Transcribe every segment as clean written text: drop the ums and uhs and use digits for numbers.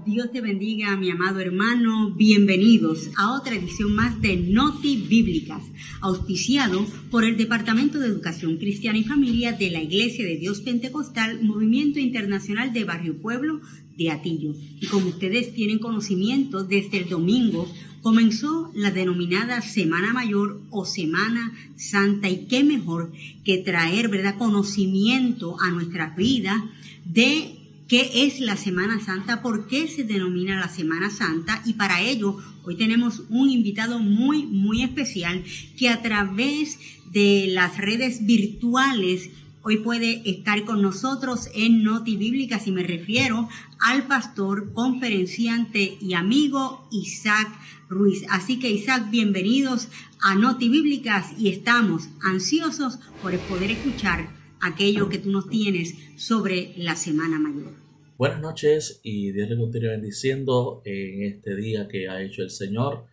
Dios te bendiga, mi amado hermano. Bienvenidos a otra edición más de Noti Bíblicas, auspiciado por el Departamento de Educación Cristiana y Familia de la Iglesia de Dios Pentecostal, Movimiento Internacional de Barrio Pueblo de Atillo. Y como ustedes tienen conocimiento, desde el domingo comenzó la denominada Semana Mayor o Semana Santa, y qué mejor que traer, ¿verdad?, conocimiento a nuestras vidas de ¿qué es la Semana Santa? ¿Por qué se denomina la Semana Santa? Y para ello, hoy tenemos un invitado muy especial que a través de las redes virtuales hoy puede estar con nosotros en Noti Bíblicas, y me refiero al pastor, conferenciante y amigo Isaac Ruiz. Así que, Isaac, bienvenidos a Noti Bíblicas, y estamos ansiosos por poder escuchar aquello que tú nos tienes sobre la Semana Mayor. Buenas noches y Dios le continúe bendiciendo en este día que ha hecho el Señor.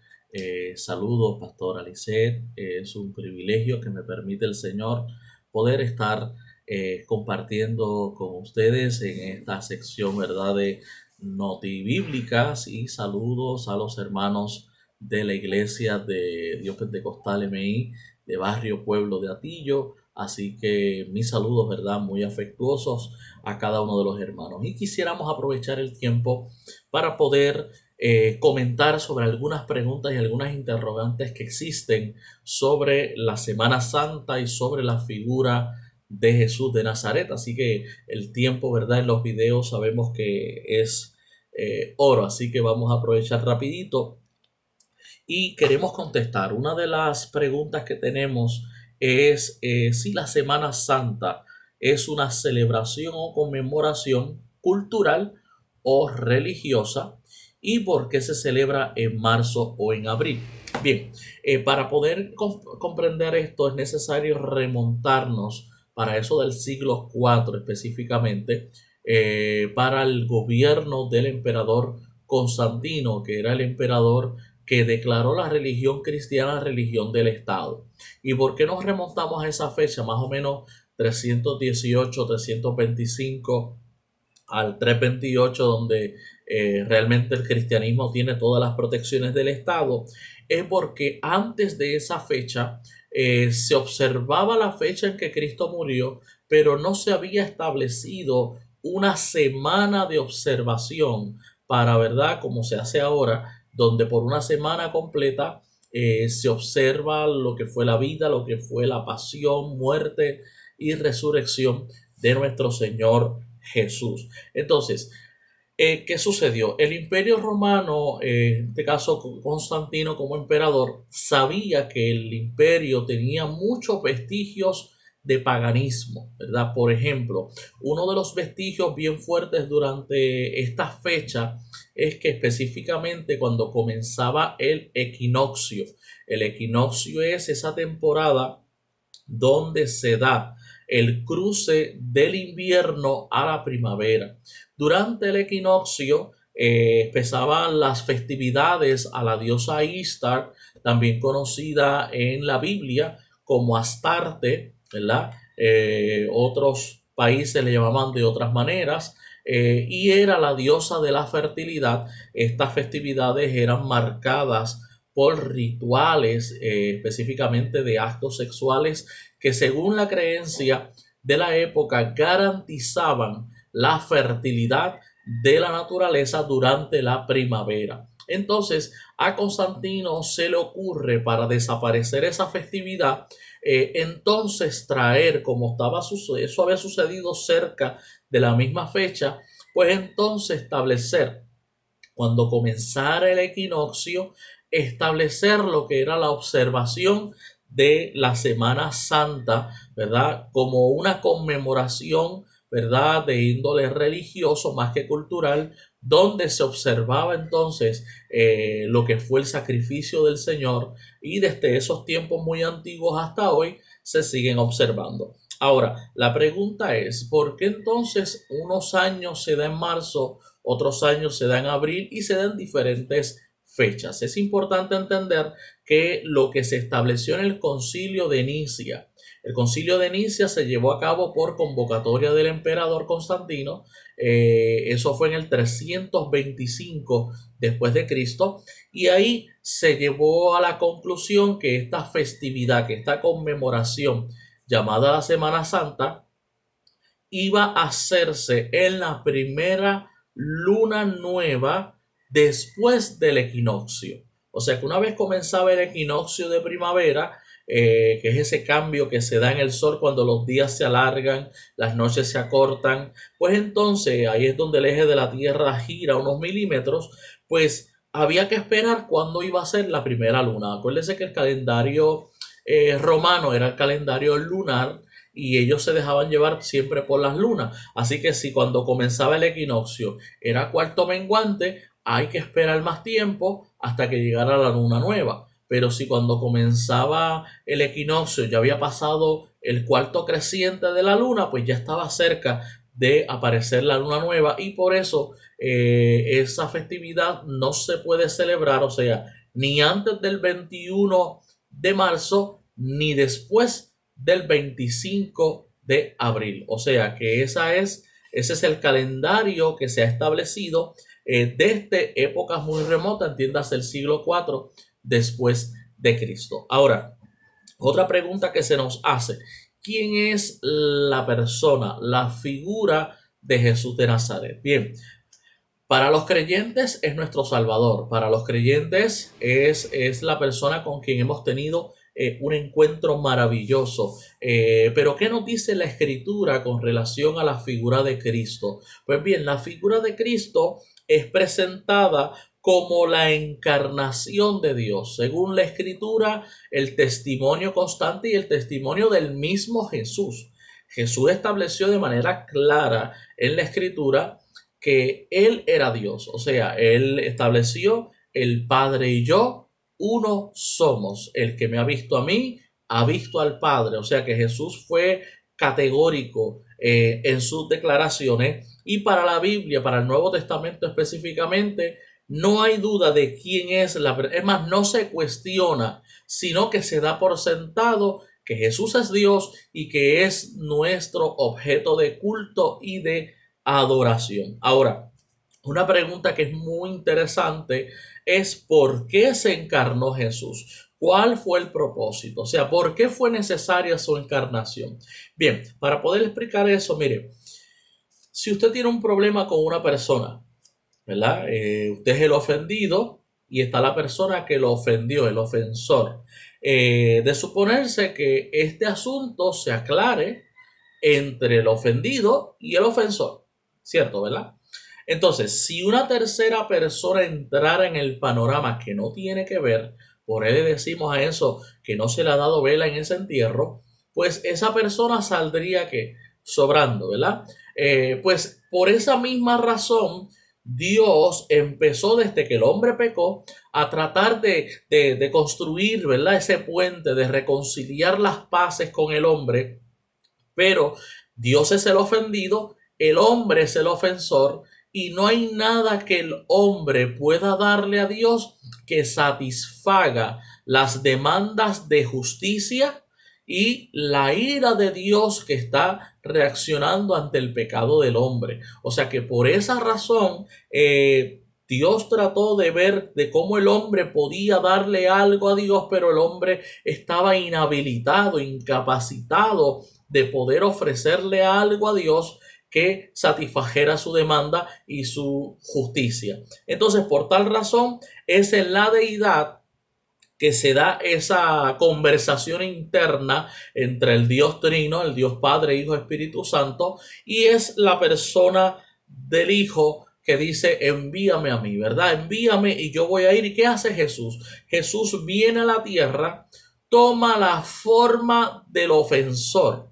Saludos, Pastor Alicet. Es un privilegio que me permite el Señor poder estar compartiendo con ustedes en esta sección, ¿verdad?, de Noti Bíblicas, y saludos a los hermanos de la Iglesia de Dios Pentecostal MI de Barrio Pueblo de Atillo. Así que mis saludos, ¿verdad?, muy afectuosos a cada uno de los hermanos. Y quisiéramos aprovechar el tiempo para poder comentar sobre algunas preguntas y algunas interrogantes que existen sobre la Semana Santa y sobre la figura de Jesús de Nazaret. Así que el tiempo, ¿verdad?, en los videos sabemos que es oro, así que vamos a aprovechar rapidito y queremos contestar. Una de las preguntas que tenemos es si la Semana Santa es una celebración o conmemoración cultural o religiosa, y por qué se celebra en marzo o en abril. Bien, para poder comprender esto es necesario remontarnos para eso del siglo IV específicamente, para el gobierno del emperador Constantino, que era el emperador que declaró la religión cristiana religión del Estado. ¿Y por qué nos remontamos a esa fecha? Más o menos 318, 325 al 328, donde realmente el cristianismo tiene todas las protecciones del Estado. Es porque antes de esa fecha se observaba la fecha en que Cristo murió, pero no se había establecido una semana de observación para, ¿verdad?, como se hace ahora, donde por una semana completa se observa lo que fue la vida, lo que fue la pasión, muerte y resurrección de nuestro Señor Jesús. Entonces, ¿qué sucedió? El Imperio Romano, en este caso Constantino como emperador, sabía que el imperio tenía muchos vestigios de paganismo, ¿verdad? Por ejemplo, uno de los vestigios bien fuertes durante esta fecha es que específicamente cuando comenzaba el equinoccio es esa temporada donde se da el cruce del invierno a la primavera. Durante el equinoccio empezaban las festividades a la diosa Istar, también conocida en la Biblia como Astarte, ¿verdad? Otros países le llamaban de otras maneras, y era la diosa de la fertilidad. Estas festividades eran marcadas por rituales, específicamente de actos sexuales que, según la creencia de la época, garantizaban la fertilidad de la naturaleza durante la primavera. Entonces, a Constantino se le ocurre, para desaparecer esa festividad, entonces traer, como eso había sucedido cerca de la misma fecha, pues entonces establecer, cuando comenzara el equinoccio, establecer lo que era la observación de la Semana Santa, ¿verdad?, como una conmemoración, ¿verdad?, de índole religioso más que cultural, donde se observaba entonces lo que fue el sacrificio del Señor, y desde esos tiempos muy antiguos hasta hoy se siguen observando. Ahora, la pregunta es, ¿por qué entonces unos años se da en marzo, otros años se da en abril y se dan diferentes fechas? Es importante entender que lo que se estableció en el Concilio de Nicea El concilio de Nicea se llevó a cabo por convocatoria del emperador Constantino. Eso fue en el 325 después de Cristo, y ahí se llevó a la conclusión que esta festividad, que esta conmemoración llamada la Semana Santa, iba a hacerse en la primera luna nueva después del equinoccio. O sea que una vez comenzaba el equinoccio de primavera, que es ese cambio que se da en el sol cuando los días se alargan, las noches se acortan, pues entonces ahí es donde el eje de la Tierra gira unos milímetros, pues había que esperar cuándo iba a ser la primera luna. Acuérdense que el calendario romano era el calendario lunar, y ellos se dejaban llevar siempre por las lunas. Así que si cuando comenzaba el equinoccio era cuarto menguante, hay que esperar más tiempo hasta que llegara la luna nueva. Pero si cuando comenzaba el equinoccio ya había pasado el cuarto creciente de la luna, pues ya estaba cerca de aparecer la luna nueva, y por eso esa festividad no se puede celebrar, o sea, ni antes del 21 de marzo ni después del 25 de abril. O sea que ese es el calendario que se ha establecido desde épocas muy remotas, entiendas el siglo IV después de Cristo. Ahora, otra pregunta que se nos hace: ¿quién es la persona, la figura de Jesús de Nazaret? Bien, para los creyentes es nuestro Salvador. Para los creyentes es la persona con quien hemos tenido un encuentro maravilloso. Pero ¿qué nos dice la Escritura con relación a la figura de Cristo? Pues bien, la figura de Cristo es presentada como la encarnación de Dios. Según la Escritura, el testimonio constante y el testimonio del mismo Jesús. Jesús estableció de manera clara en la Escritura que Él era Dios. O sea, Él estableció: el Padre y yo uno somos. El que me ha visto a mí, ha visto al Padre. O sea que Jesús fue categórico en sus declaraciones. Y para la Biblia, para el Nuevo Testamento específicamente, no hay duda de quién es la persona. Es más, no se cuestiona, sino que se da por sentado que Jesús es Dios y que es nuestro objeto de culto y de adoración. Ahora, una pregunta que es muy interesante es: ¿por qué se encarnó Jesús? ¿Cuál fue el propósito? O sea, ¿por qué fue necesaria su encarnación? Bien, para poder explicar eso, mire, si usted tiene un problema con una persona, ¿verdad? Usted es el ofendido y está la persona que lo ofendió, el ofensor. De suponerse que este asunto se aclare entre el ofendido y el ofensor, ¿cierto, verdad? Entonces, si una tercera persona entrara en el panorama que no tiene que ver, por él le decimos a eso que no se le ha dado vela en ese entierro, pues esa persona saldría que sobrando, ¿verdad? Pues por esa misma razón, Dios empezó desde que el hombre pecó a tratar de construir, ¿verdad?, ese puente, de reconciliar las paces con el hombre. Pero Dios es el ofendido, el hombre es el ofensor, y no hay nada que el hombre pueda darle a Dios que satisfaga las demandas de justicia y la ira de Dios que está reaccionando ante el pecado del hombre. O sea que por esa razón Dios trató de ver de cómo el hombre podía darle algo a Dios, pero el hombre estaba inhabilitado, incapacitado de poder ofrecerle algo a Dios que satisfajera su demanda y su justicia. Entonces, por tal razón, es en la deidad que se da esa conversación interna entre el Dios Trino, el Dios Padre, Hijo, Espíritu Santo, y es la persona del Hijo que dice: envíame a mí, ¿verdad? Envíame y yo voy a ir. ¿Y qué hace Jesús? Jesús viene a la tierra, toma la forma del ofensor,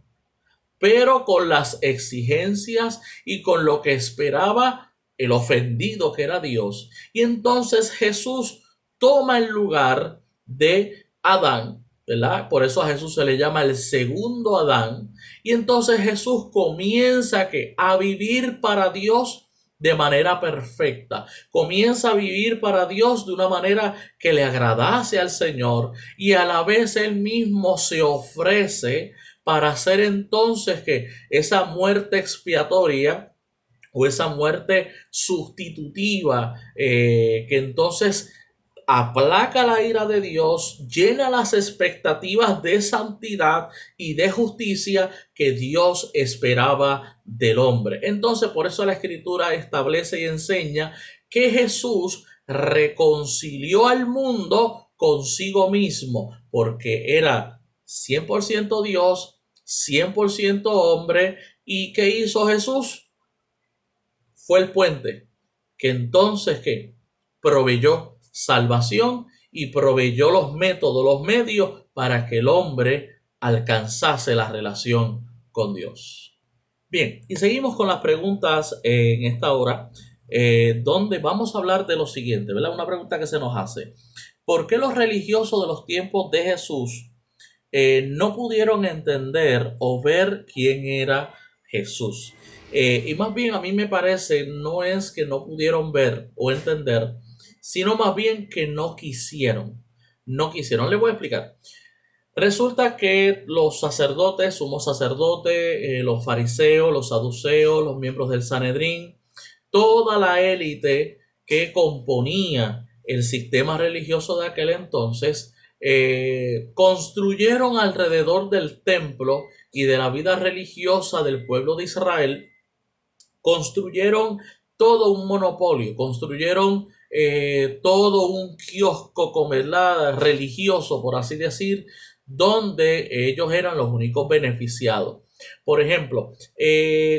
pero con las exigencias y con lo que esperaba el ofendido, que era Dios. Y entonces Jesús toma el lugar de Adán, ¿verdad? Por eso a Jesús se le llama el segundo Adán. Y entonces Jesús comienza a vivir para Dios de manera perfecta. Comienza a vivir para Dios de una manera que le agradase al Señor, y a la vez él mismo se ofrece para hacer entonces que esa muerte expiatoria o esa muerte sustitutiva, que entonces aplaca la ira de Dios, llena las expectativas de santidad y de justicia que Dios esperaba del hombre. Entonces, por eso la Escritura establece y enseña que Jesús reconcilió al mundo consigo mismo, porque era 100% Dios, 100% hombre. ¿Y qué hizo Jesús? Fue el puente que entonces ¿qué? Proveyó salvación y proveyó los métodos, los medios para que el hombre alcanzase la relación con Dios. Bien, y seguimos con las preguntas en esta hora, donde vamos a hablar de lo siguiente, ¿verdad? Una pregunta que se nos hace. ¿Por qué los religiosos de los tiempos de Jesús no pudieron entender o ver quién era Jesús? Y más bien a mí me parece no es que no pudieron ver o entender, sino más bien que no quisieron. No quisieron. Les voy a explicar. Resulta que los sacerdotes, sumo sacerdote, los fariseos, los saduceos, los miembros del Sanedrín, toda la élite que componía el sistema religioso de aquel entonces, construyeron alrededor del templo y de la vida religiosa del pueblo de Israel, construyeron todo un monopolio, construyeron todo un kiosco religioso, por así decir, donde ellos eran los únicos beneficiados. Por ejemplo,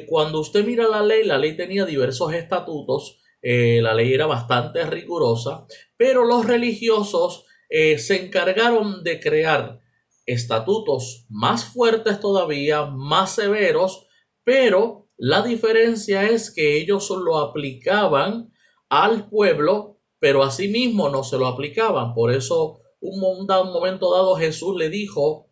cuando usted mira la ley tenía diversos estatutos, la ley era bastante rigurosa, pero los religiosos se encargaron de crear estatutos más fuertes todavía, más severos, pero la diferencia es que ellos lo aplicaban al pueblo, pero asimismo no se lo aplicaban. Por eso un momento dado Jesús le dijo: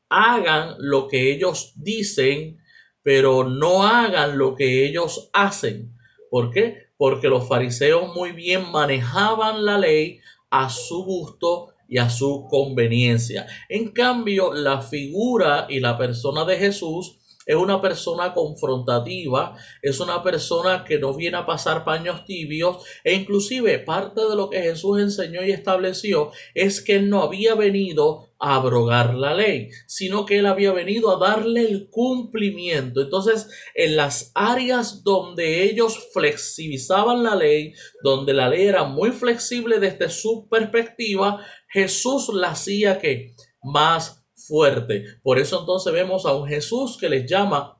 hagan lo que ellos dicen, pero no hagan lo que ellos hacen. ¿Por qué? Porque los fariseos muy bien manejaban la ley a su gusto y a su conveniencia. En cambio, la figura y la persona de Jesús es una persona confrontativa, es una persona que no viene a pasar paños tibios, e inclusive parte de lo que Jesús enseñó y estableció es que él no había venido a abrogar la ley, sino que él había venido a darle el cumplimiento. Entonces, en las áreas donde ellos flexibilizaban la ley, donde la ley era muy flexible desde su perspectiva, Jesús la hacía que más fuerte. Por eso entonces vemos a un Jesús que les llama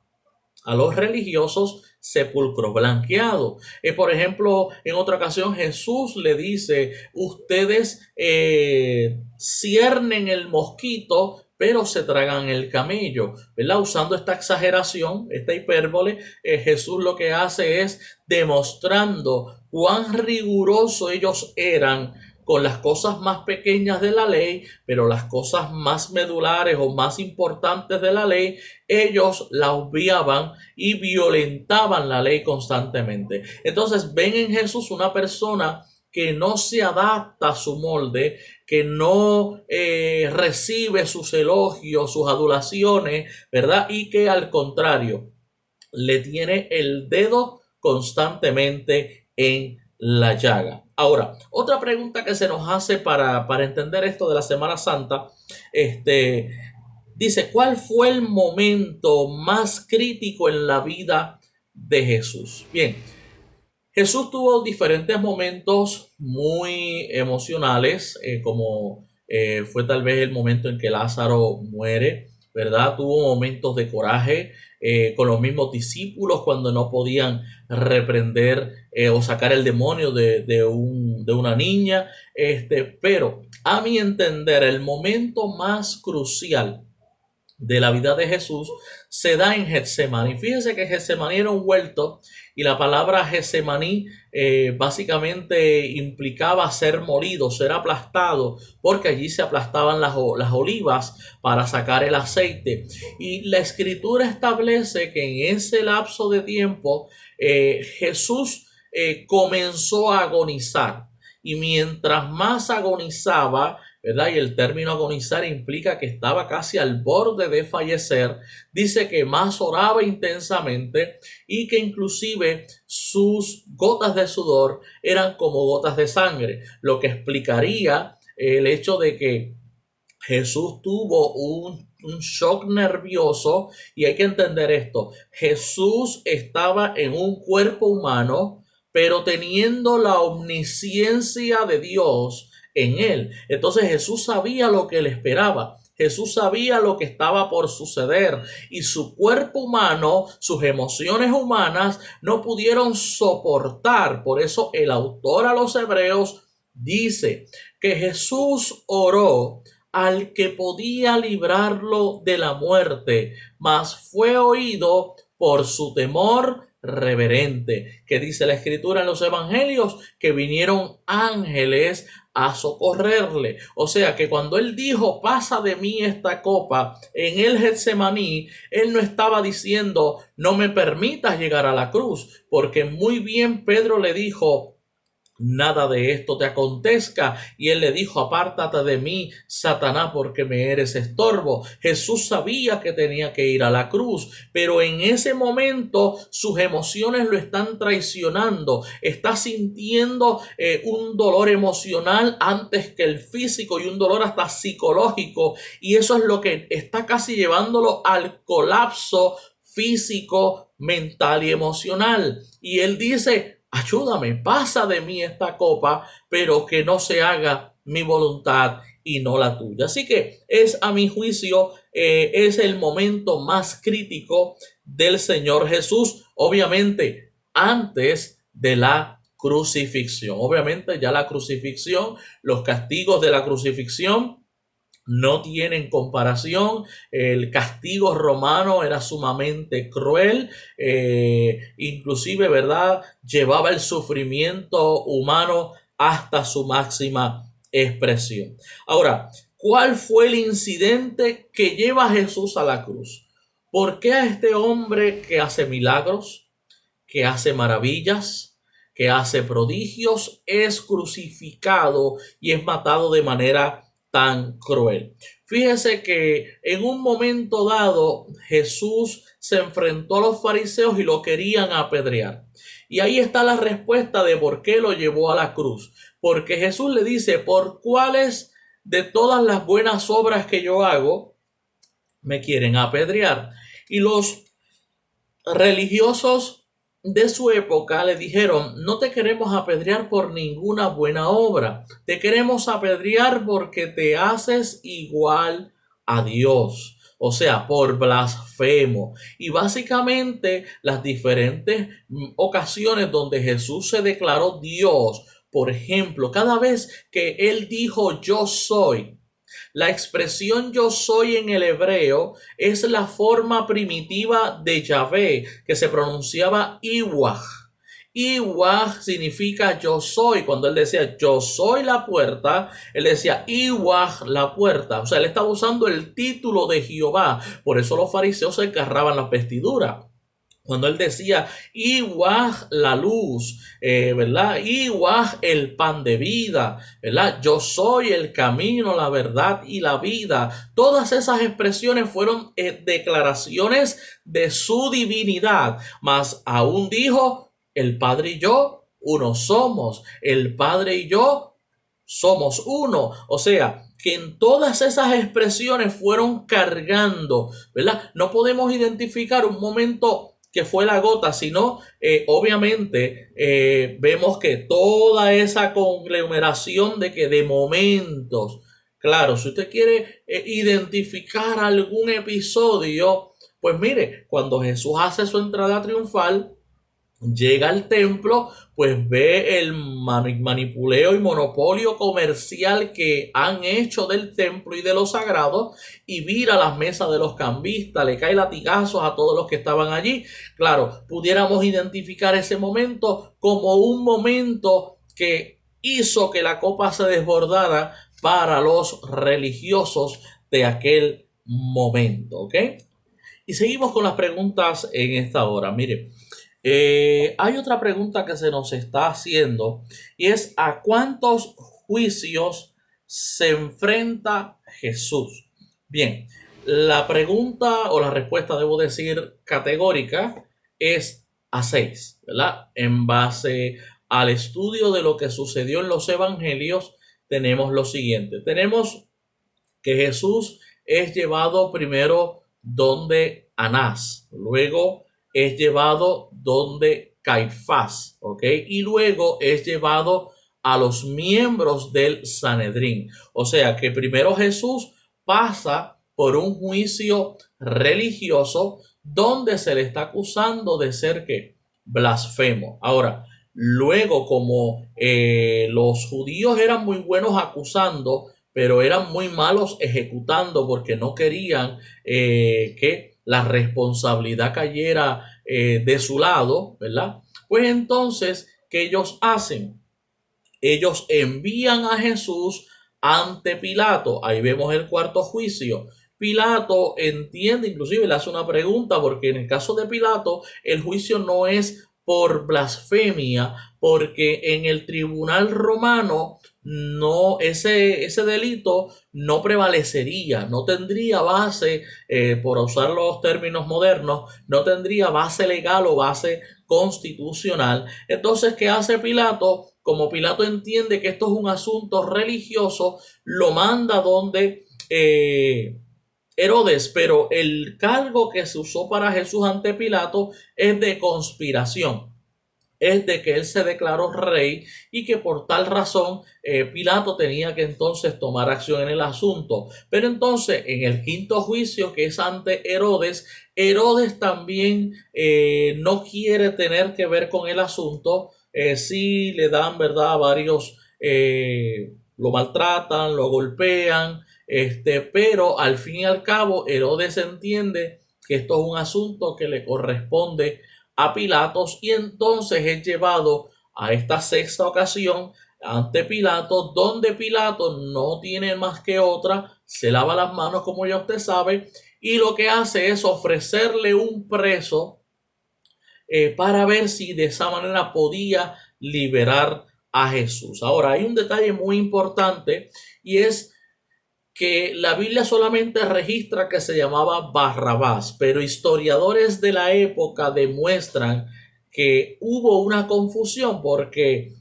a los religiosos sepulcro blanqueado. Por ejemplo, en otra ocasión Jesús le dice: ustedes ciernen el mosquito, pero se tragan el camello, ¿verdad? Usando esta exageración, esta hipérbole, Jesús lo que hace es demostrando cuán riguroso ellos eran con las cosas más pequeñas de la ley, pero las cosas más medulares o más importantes de la ley, ellos la obviaban y violentaban la ley constantemente. Entonces ven en Jesús una persona que no se adapta a su molde, que no recibe sus elogios, sus adulaciones, ¿verdad? Y que al contrario, le tiene el dedo constantemente en la llaga. Ahora, otra pregunta que se nos hace para entender esto de la Semana Santa, dice: ¿cuál fue el momento más crítico en la vida de Jesús? Bien, Jesús tuvo diferentes momentos muy emocionales, como fue tal vez el momento en que Lázaro muere, ¿verdad? Tuvo momentos de coraje con los mismos discípulos cuando no podían reprender o sacar el demonio de una niña. Pero a mi entender, el momento más crucial de la vida de Jesús se da en Getsemaní. Fíjense que Getsemaní era un huerto y la palabra Getsemaní básicamente implicaba ser molido, ser aplastado, porque allí se aplastaban las olivas para sacar el aceite. Y la Escritura establece que en ese lapso de tiempo Jesús comenzó a agonizar. Y mientras más agonizaba, ¿verdad? Y el término agonizar implica que estaba casi al borde de fallecer. Dice que más oraba intensamente y que inclusive sus gotas de sudor eran como gotas de sangre, lo que explicaría el hecho de que Jesús tuvo un shock nervioso. Y hay que entender esto: Jesús estaba en un cuerpo humano, pero teniendo la omnisciencia de Dios en él. Entonces Jesús sabía lo que le esperaba. Jesús sabía lo que estaba por suceder, y su cuerpo humano, sus emociones humanas no pudieron soportar. Por eso el autor a los Hebreos dice que Jesús oró al que podía librarlo de la muerte, mas fue oído por su temor reverente. Que dice la escritura en los evangelios que vinieron ángeles a socorrerle. O sea que cuando él dijo: pasa de mí esta copa, en el Getsemaní, él no estaba diciendo: no me permitas llegar a la cruz, porque muy bien Pedro le dijo: nada de esto te acontezca. Y él le dijo: apártate de mí, Satanás, porque me eres estorbo. Jesús sabía que tenía que ir a la cruz, pero en ese momento sus emociones lo están traicionando. Está sintiendo un dolor emocional antes que el físico, y un dolor hasta psicológico, y eso es lo que está casi llevándolo al colapso físico, mental y emocional. Y él dice: ayúdame, pasa de mí esta copa, pero que no se haga mi voluntad y no la tuya. Así que es, a mi juicio, es el momento más crítico del Señor Jesús, obviamente antes de la crucifixión. Obviamente ya la crucifixión, los castigos de la crucifixión no tienen comparación. El castigo romano era sumamente cruel, inclusive, ¿verdad?, llevaba el sufrimiento humano hasta su máxima expresión. Ahora, ¿cuál fue el incidente que lleva a Jesús a la cruz? ¿Por qué a este hombre que hace milagros, que hace maravillas, que hace prodigios, es crucificado y es matado de manera tan cruel? Fíjese que en un momento dado Jesús se enfrentó a los fariseos y lo querían apedrear. Y ahí está la respuesta de por qué lo llevó a la cruz. Porque Jesús le dice: ¿por cuáles de todas las buenas obras que yo hago me quieren apedrear? Y los religiosos de su época le dijeron: no te queremos apedrear por ninguna buena obra, te queremos apedrear porque te haces igual a Dios, o sea, por blasfemo. Y básicamente las diferentes ocasiones donde Jesús se declaró Dios, por ejemplo, cada vez que él dijo yo soy, la expresión yo soy en el hebreo es la forma primitiva de Yahvé, que se pronunciaba Iwah. Iwah significa yo soy. Cuando él decía yo soy la puerta, él decía Iwah la puerta. O sea, él estaba usando el título de Jehová. Por eso los fariseos se agarraban las vestiduras. Cuando él decía Iwah la luz, ¿verdad? Iwah el pan de vida, ¿verdad? Yo soy el camino, la verdad y la vida. Todas esas expresiones fueron declaraciones de su divinidad. Mas aún dijo: el Padre y yo uno somos. El Padre y yo somos uno. O sea, que en todas esas expresiones fueron cargando, ¿verdad? No podemos identificar un momento que fue la gota, sino obviamente vemos que toda esa conglomeración de momentos. Claro, si usted quiere identificar algún episodio, pues mire, cuando Jesús hace su entrada triunfal, llega al templo, pues ve el manipuleo y monopolio comercial que han hecho del templo y de lo sagrado, y vira las mesas de los cambistas, le cae latigazos a todos los que estaban allí. Claro, pudiéramos identificar ese momento como un momento que hizo que la copa se desbordara para los religiosos de aquel momento, ¿ok? Y seguimos con las preguntas en esta hora. Mire, hay otra pregunta que se nos está haciendo, y es: ¿a cuántos juicios se enfrenta Jesús? Bien, la pregunta o la respuesta, debo decir, categórica es a 6, ¿verdad? En base al estudio de lo que sucedió en los evangelios, tenemos lo siguiente. Tenemos que Jesús es llevado primero donde Anás, luego es llevado donde Caifás, ¿ok? Y luego es llevado a los miembros del Sanedrín. O sea que primero Jesús pasa por un juicio religioso donde se le está acusando de ser ¿qué? Blasfemo. Ahora, luego como los judíos eran muy buenos acusando, pero eran muy malos ejecutando porque no querían que la responsabilidad cayera de su lado, ¿verdad? Pues entonces, ¿qué ellos hacen? Ellos envían a Jesús ante Pilato. Ahí vemos el cuarto juicio. Pilato entiende, inclusive le hace una pregunta, porque en el caso de Pilato, el juicio no es por blasfemia, porque en el tribunal romano no, ese delito no prevalecería, no tendría base, por usar los términos modernos, no tendría base legal o base constitucional. Entonces, ¿qué hace Pilato? Como Pilato entiende que esto es un asunto religioso, lo manda donde Herodes, pero el cargo que se usó para Jesús ante Pilato es de conspiración, es de que él se declaró rey y que por tal razón Pilato tenía que entonces tomar acción en el asunto. Pero entonces en el quinto juicio, que es ante Herodes, Herodes también no quiere tener que ver con el asunto. Sí le dan, ¿verdad? Varios lo maltratan, lo golpean, pero al fin y al cabo Herodes entiende que esto es un asunto que le corresponde a Pilatos, y entonces es llevado a esta sexta ocasión ante Pilato, donde Pilato no tiene más que otra, se lava las manos, como ya usted sabe, y lo que hace es ofrecerle un preso para ver si de esa manera podía liberar a Jesús. Ahora, hay un detalle muy importante, y es que la Biblia solamente registra que se llamaba Barrabás, pero historiadores de la época demuestran que hubo una confusión, porque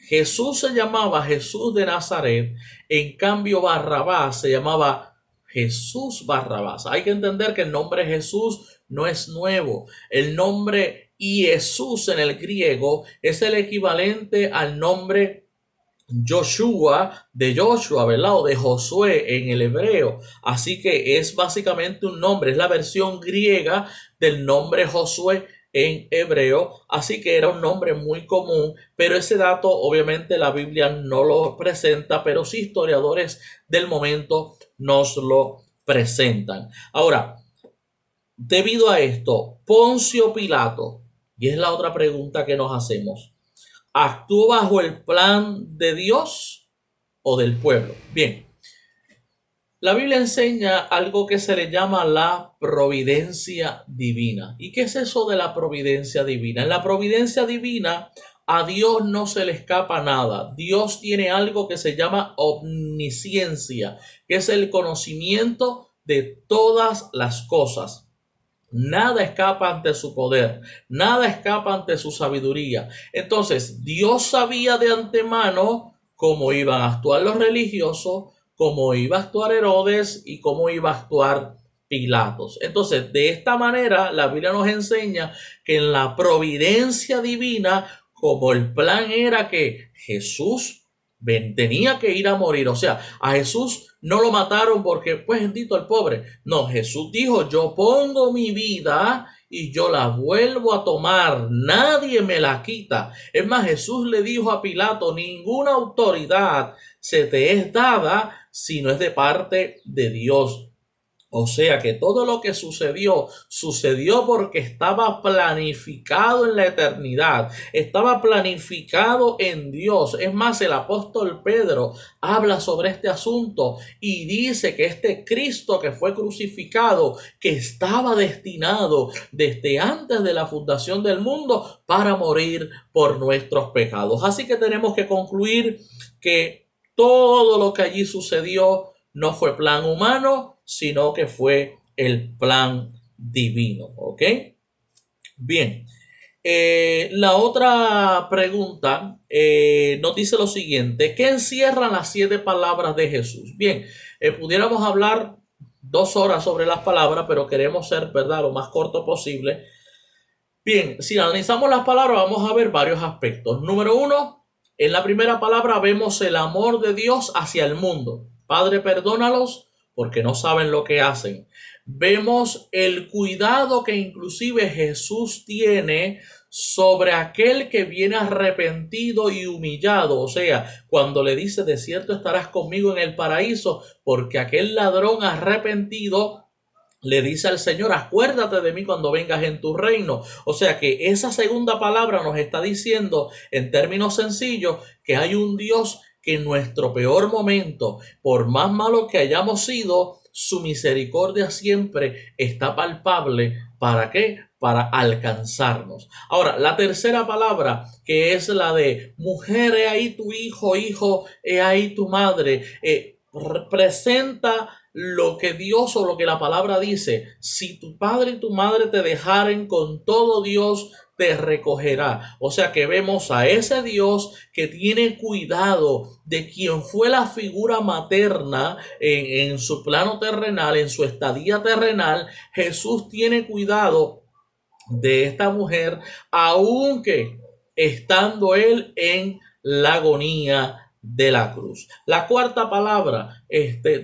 Jesús se llamaba Jesús de Nazaret, en cambio Barrabás se llamaba Jesús Barrabás. Hay que entender que el nombre Jesús no es nuevo. El nombre Jesús en el griego es el equivalente al nombre Joshua de Joshua, ¿verdad? O de Josué en el hebreo. Así que es básicamente un nombre, es la versión griega del nombre Josué en hebreo. Así que era un nombre muy común, pero ese dato obviamente la Biblia no lo presenta, pero sí historiadores del momento nos lo presentan. Ahora, debido a esto, Poncio Pilato, y es la otra pregunta que nos hacemos, ¿actuó bajo el plan de Dios o del pueblo? Bien, la Biblia enseña algo que se le llama la providencia divina. ¿Y qué es eso de la providencia divina? En la providencia divina a Dios no se le escapa nada. Dios tiene algo que se llama omnisciencia, que es el conocimiento de todas las cosas. Nada escapa ante su poder, nada escapa ante su sabiduría. Entonces, Dios sabía de antemano cómo iban a actuar los religiosos, cómo iba a actuar Herodes y cómo iba a actuar Pilatos. Entonces, de esta manera, la Biblia nos enseña que en la providencia divina, como el plan era que Jesús tenía que ir a morir, o sea, a Jesús no lo mataron porque, pues, bendito el pobre. No, Jesús dijo, yo pongo mi vida y yo la vuelvo a tomar. Nadie me la quita. Es más, Jesús le dijo a Pilato, ninguna autoridad se te es dada si no es de parte de Dios. O sea que todo lo que sucedió porque estaba planificado en la eternidad, estaba planificado en Dios. Es más, el apóstol Pedro habla sobre este asunto y dice que este Cristo que fue crucificado, que estaba destinado desde antes de la fundación del mundo para morir por nuestros pecados. Así que tenemos que concluir que todo lo que allí sucedió no fue plan humano, sino que fue el plan divino. ¿Ok? Bien. La otra pregunta nos dice lo siguiente: ¿qué encierran las 7 palabras de Jesús? Bien, pudiéramos hablar 2 horas sobre las palabras, pero queremos ser, ¿verdad?, lo más corto posible. Bien, si analizamos las palabras vamos a ver varios aspectos. Número 1, en la primera palabra vemos el amor de Dios hacia el mundo. Padre, perdónalos porque no saben lo que hacen. Vemos el cuidado que inclusive Jesús tiene sobre aquel que viene arrepentido y humillado. O sea, cuando le dice: de cierto estarás conmigo en el paraíso, porque aquel ladrón arrepentido le dice al Señor: acuérdate de mí cuando vengas en tu reino. O sea que esa segunda palabra nos está diciendo, en términos sencillos, que hay un Dios que en nuestro peor momento, por más malo que hayamos sido, su misericordia siempre está palpable. ¿Para qué? Para alcanzarnos. Ahora, la tercera palabra, que es la de mujer, he ahí tu hijo, hijo, he ahí tu madre, representa lo que Dios o lo que la palabra dice: si tu padre y tu madre te dejaren, con todo Dios te recogerá. O sea que vemos a ese Dios que tiene cuidado de quien fue la figura materna en su plano terrenal, en su estadía terrenal. Jesús tiene cuidado de esta mujer, aunque estando él en la agonía de la cruz. La cuarta palabra,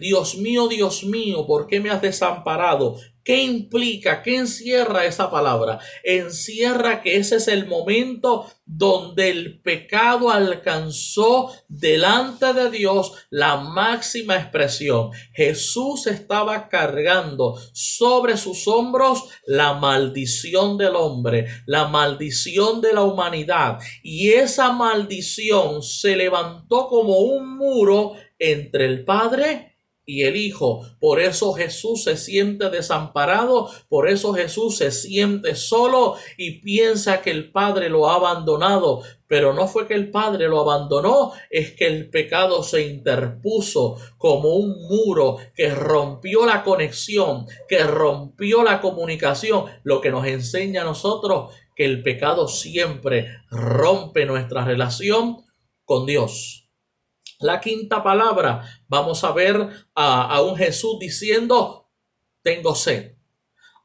Dios mío, ¿por qué me has desamparado? ¿Qué implica? ¿Qué encierra esa palabra? Encierra que ese es el momento donde el pecado alcanzó delante de Dios la máxima expresión. Jesús estaba cargando sobre sus hombros la maldición del hombre, la maldición de la humanidad, y esa maldición se levantó como un muro entre el Padre y el Hijo. Por eso Jesús se siente desamparado, por eso Jesús se siente solo y piensa que el Padre lo ha abandonado. Pero no fue que el Padre lo abandonó, es que el pecado se interpuso como un muro que rompió la conexión, que rompió la comunicación, lo que nos enseña a nosotros que el pecado siempre rompe nuestra relación con Dios. La quinta palabra, vamos a ver a un Jesús diciendo: tengo sed.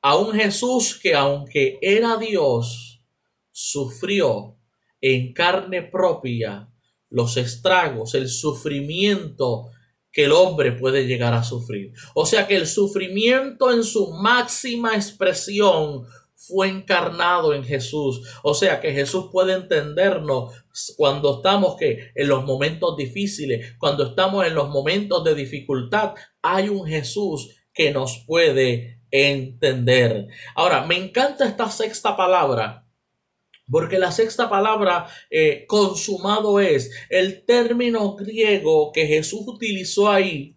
A un Jesús que, aunque era Dios, sufrió en carne propia los estragos, el sufrimiento que el hombre puede llegar a sufrir. O sea que el sufrimiento en su máxima expresión fue encarnado en Jesús. O sea que Jesús puede entendernos cuando estamos en los momentos difíciles, cuando estamos en los momentos de dificultad. Hay un Jesús que nos puede entender. Ahora, me encanta esta sexta palabra, porque la sexta palabra, consumado es, el término griego que Jesús utilizó ahí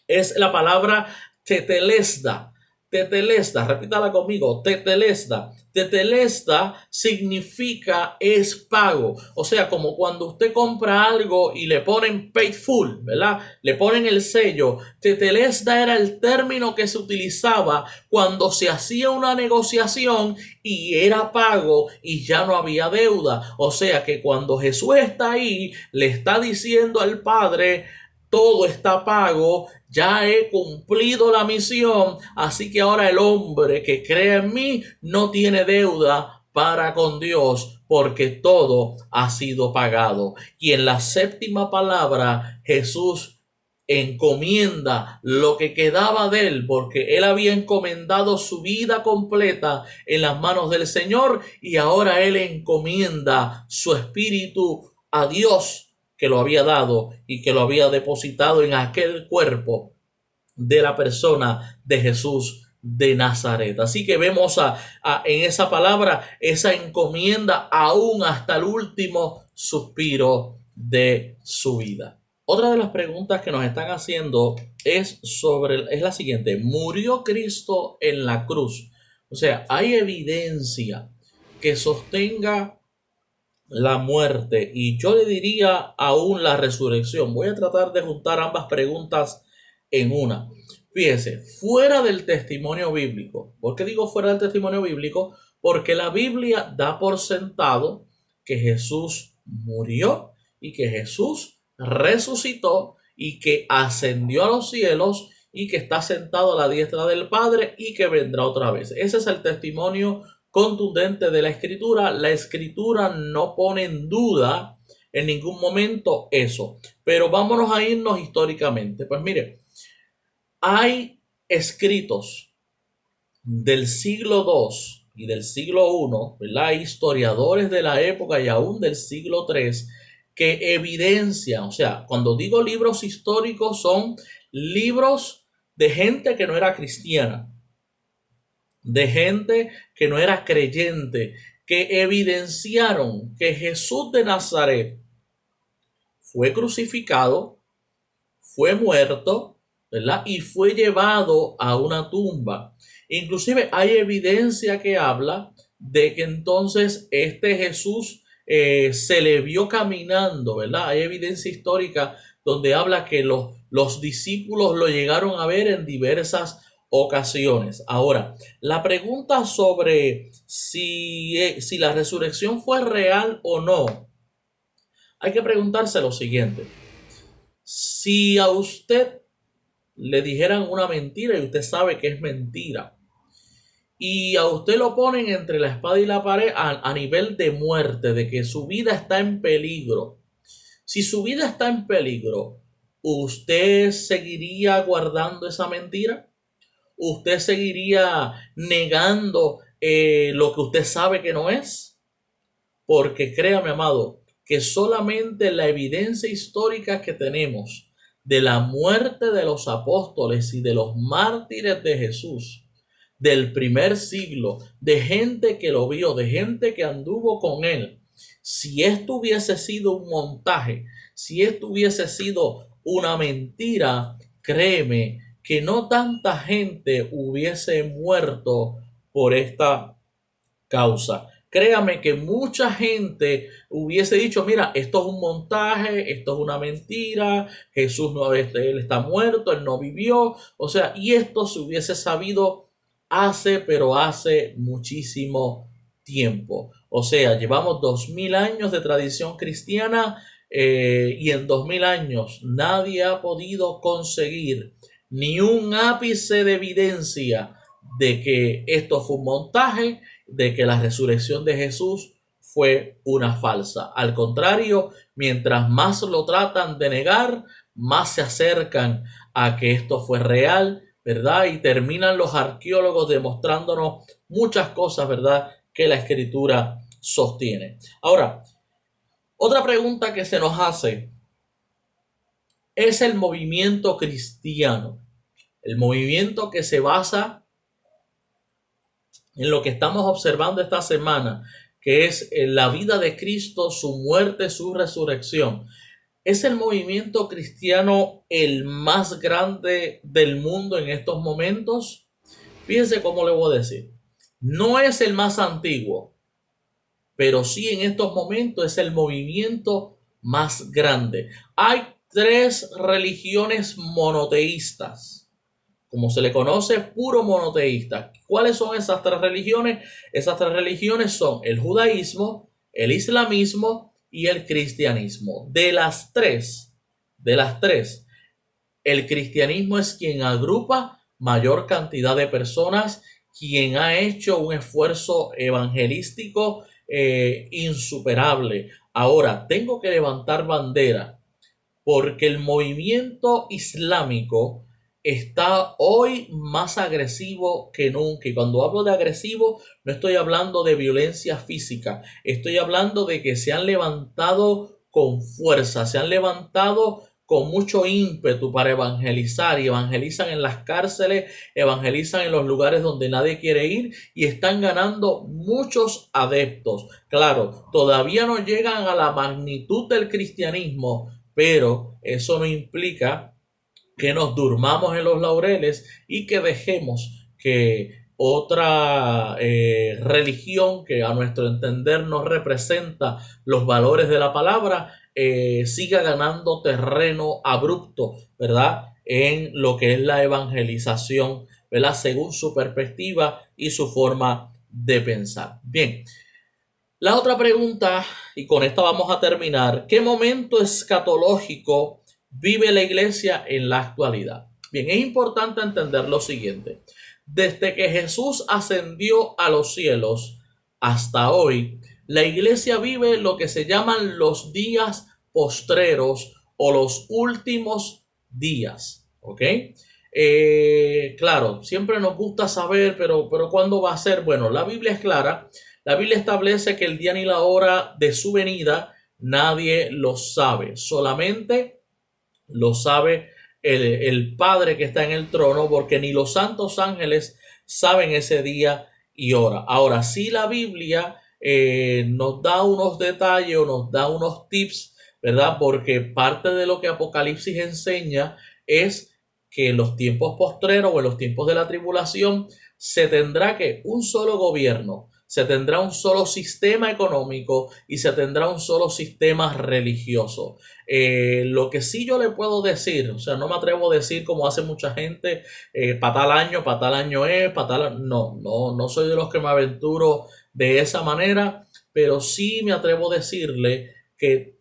es la palabra tetelesda. Tetelesda, repítala conmigo, tetelesda. Tetelesda significa es pago. O sea, como cuando usted compra algo y le ponen paid full, ¿verdad? Le ponen el sello. Tetelesda era el término que se utilizaba cuando se hacía una negociación y era pago y ya no había deuda. O sea que cuando Jesús está ahí, le está diciendo al Padre: todo está pago, ya he cumplido la misión, así que ahora el hombre que cree en mí no tiene deuda para con Dios, porque todo ha sido pagado. Y en la séptima palabra, Jesús encomienda lo que quedaba de él, porque él había encomendado su vida completa en las manos del Señor, y ahora él encomienda su espíritu a Dios, que lo había dado y que lo había depositado en aquel cuerpo de la persona de Jesús de Nazaret. Así que vemos en esa palabra esa encomienda aún hasta el último suspiro de su vida. Otra de las preguntas que nos están haciendo es la siguiente: ¿murió Cristo en la cruz? O sea, ¿hay evidencia que sostenga la muerte y yo le diría aún la resurrección. Voy a tratar de juntar ambas preguntas en una. Fíjese, fuera del testimonio bíblico. ¿Por qué digo fuera del testimonio bíblico? Porque la Biblia da por sentado que Jesús murió y que Jesús resucitó y que ascendió a los cielos y que está sentado a la diestra del Padre y que vendrá otra vez. Ese es el testimonio contundente de la Escritura. La Escritura no pone en duda en ningún momento eso. Pero vámonos a irnos históricamente. Pues mire, hay escritos del siglo II y del siglo I, ¿verdad? Historiadores de la época y aún del siglo III que evidencian, o sea, cuando digo libros históricos son libros de gente que no era cristiana, de gente que no era creyente, que evidenciaron que Jesús de Nazaret fue crucificado, fue muerto, ¿verdad? Y fue llevado a una tumba. Inclusive hay evidencia que habla de que entonces este Jesús se le vio caminando, ¿verdad? Hay evidencia histórica donde habla que los discípulos lo llegaron a ver en diversas ocasiones. Ahora, la pregunta sobre si la resurrección fue real o no, hay que preguntarse lo siguiente. Si a usted le dijeran una mentira y usted sabe que es mentira, y a usted lo ponen entre la espada y la pared a nivel de muerte, de que su vida está en peligro. Si su vida está en peligro, ¿usted seguiría guardando esa mentira? ¿Usted seguiría negando lo que usted sabe que no es? Porque créame, amado, que solamente la evidencia histórica que tenemos de la muerte de los apóstoles y de los mártires de Jesús del primer siglo, de gente que lo vio, de gente que anduvo con él, si esto hubiese sido un montaje, si esto hubiese sido una mentira, créeme que no tanta gente hubiese muerto por esta causa. Créame que mucha gente hubiese dicho, mira, esto es un montaje, esto es una mentira, Jesús no, él está muerto, él no vivió, o sea, y esto se hubiese sabido pero hace muchísimo tiempo. O sea, llevamos 2000 años de tradición cristiana y en 2000 años nadie ha podido conseguir ni un ápice de evidencia de que esto fue un montaje, de que la resurrección de Jesús fue una falsa. Al contrario, mientras más lo tratan de negar, más se acercan a que esto fue real, ¿verdad? Y terminan los arqueólogos demostrándonos muchas cosas, ¿verdad?, que la Escritura sostiene. Ahora, otra pregunta que se nos hace es el movimiento cristiano, el movimiento que se basa en lo que estamos observando esta semana, que es la vida de Cristo, su muerte, su resurrección. ¿Es el movimiento cristiano el más grande del mundo en estos momentos? Fíjense cómo le voy a decir. No es el más antiguo, pero sí en estos momentos es el movimiento más grande. Hay 3 religiones monoteístas, como se le conoce, puro monoteísta. ¿Cuáles son esas 3 religiones? Esas 3 religiones son el judaísmo, el islamismo y el cristianismo. De las tres, el cristianismo es quien agrupa mayor cantidad de personas, quien ha hecho un esfuerzo evangelístico insuperable. Ahora, tengo que levantar bandera porque el movimiento islámico está hoy más agresivo que nunca. Y cuando hablo de agresivo, no estoy hablando de violencia física. Estoy hablando de que se han levantado con fuerza, se han levantado con mucho ímpetu para evangelizar, y evangelizan en las cárceles, evangelizan en los lugares donde nadie quiere ir y están ganando muchos adeptos. Claro, todavía no llegan a la magnitud del cristianismo, pero eso no implica que nos durmamos en los laureles y que dejemos que otra religión que a nuestro entender no representa los valores de la palabra, siga ganando terreno abrupto, ¿verdad?, en lo que es la evangelización, ¿verdad?, según su perspectiva y su forma de pensar. Bien, la otra pregunta, y con esta vamos a terminar: ¿qué momento escatológico vive la iglesia en la actualidad? Bien, es importante entender lo siguiente. Desde que Jesús ascendió a los cielos hasta hoy, la iglesia vive lo que se llaman los días postreros o los últimos días, ¿ok? Claro, siempre nos gusta saber, pero ¿cuándo va a ser? Bueno, la Biblia es clara. La Biblia establece que el día ni la hora de su venida nadie lo sabe. Solamente lo sabe el Padre que está en el trono, porque ni los santos ángeles saben ese día y hora. Ahora, sí, la Biblia nos da unos detalles o nos da unos tips, ¿verdad? Porque parte de lo que Apocalipsis enseña es que en los tiempos postreros o en los tiempos de la tribulación se tendrá que un solo gobierno, se tendrá un solo sistema económico y se tendrá un solo sistema religioso. Lo que sí yo le puedo decir, o sea, no me atrevo a decir como hace mucha gente, para tal año es, no soy de los que me aventuro de esa manera, pero sí me atrevo a decirle que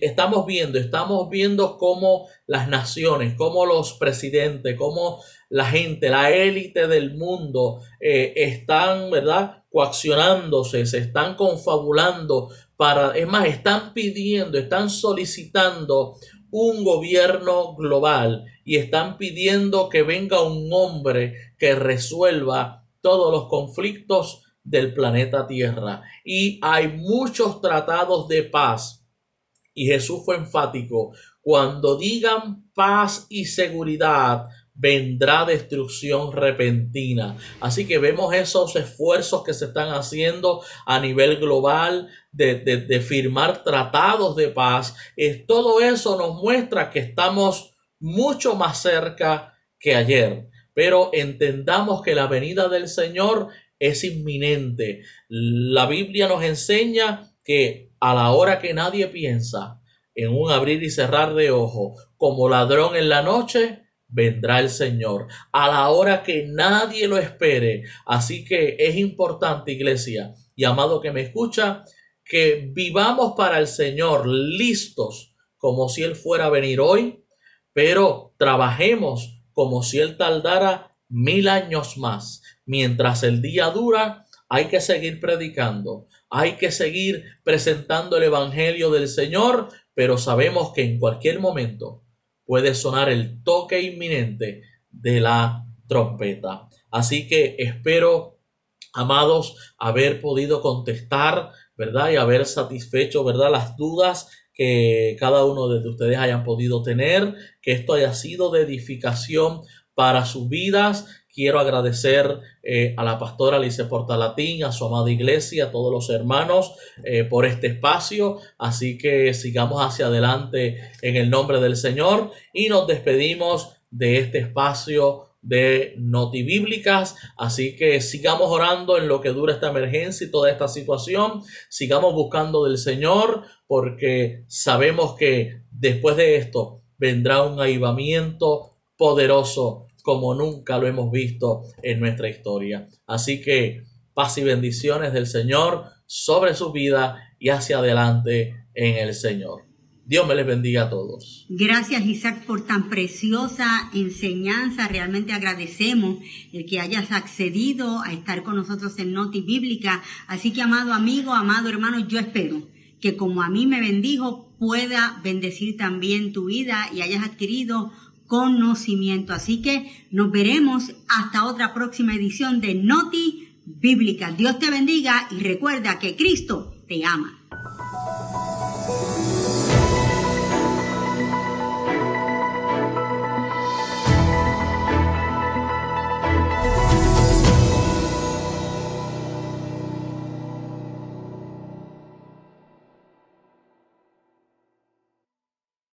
estamos viendo cómo las naciones, cómo los presidentes, cómo la gente, la élite del mundo están, ¿verdad?, coaccionándose, se están confabulando es más, están pidiendo, están solicitando un gobierno global y están pidiendo que venga un hombre que resuelva todos los conflictos del planeta Tierra. Y hay muchos tratados de paz. Y Jesús fue enfático: cuando digan paz y seguridad, vendrá destrucción repentina. Así que vemos esos esfuerzos que se están haciendo a nivel global de firmar tratados de paz. Todo eso nos muestra que estamos mucho más cerca que ayer. Pero entendamos que la venida del Señor es inminente. La Biblia nos enseña que a la hora que nadie piensa, en un abrir y cerrar de ojos, como ladrón en la noche, vendrá el Señor, a la hora que nadie lo espere. Así que es importante, iglesia y amado que me escucha, que vivamos para el Señor listos como si Él fuera a venir hoy, pero trabajemos como si Él tardara 1000 años más. Mientras el día dura, hay que seguir predicando, hay que seguir presentando el evangelio del Señor, pero sabemos que en cualquier momento puede sonar el toque inminente de la trompeta. Así que espero, amados, haber podido contestar, ¿verdad?, y haber satisfecho, ¿verdad?, las dudas que cada uno de ustedes hayan podido tener, que esto haya sido de edificación para sus vidas. Quiero agradecer a la pastora Alice Portalatín, a su amada iglesia, a todos los hermanos por este espacio. Así que sigamos hacia adelante en el nombre del Señor y nos despedimos de este espacio de Notibíblicas. Así que sigamos orando en lo que dura esta emergencia y toda esta situación. Sigamos buscando del Señor, porque sabemos que después de esto vendrá un avivamiento poderoso como nunca lo hemos visto en nuestra historia. Así que paz y bendiciones del Señor sobre su vida y hacia adelante en el Señor. Dios me les bendiga a todos. Gracias, Isaac, por tan preciosa enseñanza. Realmente agradecemos el que hayas accedido a estar con nosotros en Noti Bíblica. Así que, amado amigo, amado hermano, yo espero que como a mí me bendijo, pueda bendecir también tu vida y hayas adquirido conocimiento. Así que nos veremos hasta otra próxima edición de Noti Bíblica. Dios te bendiga y recuerda que Cristo te ama.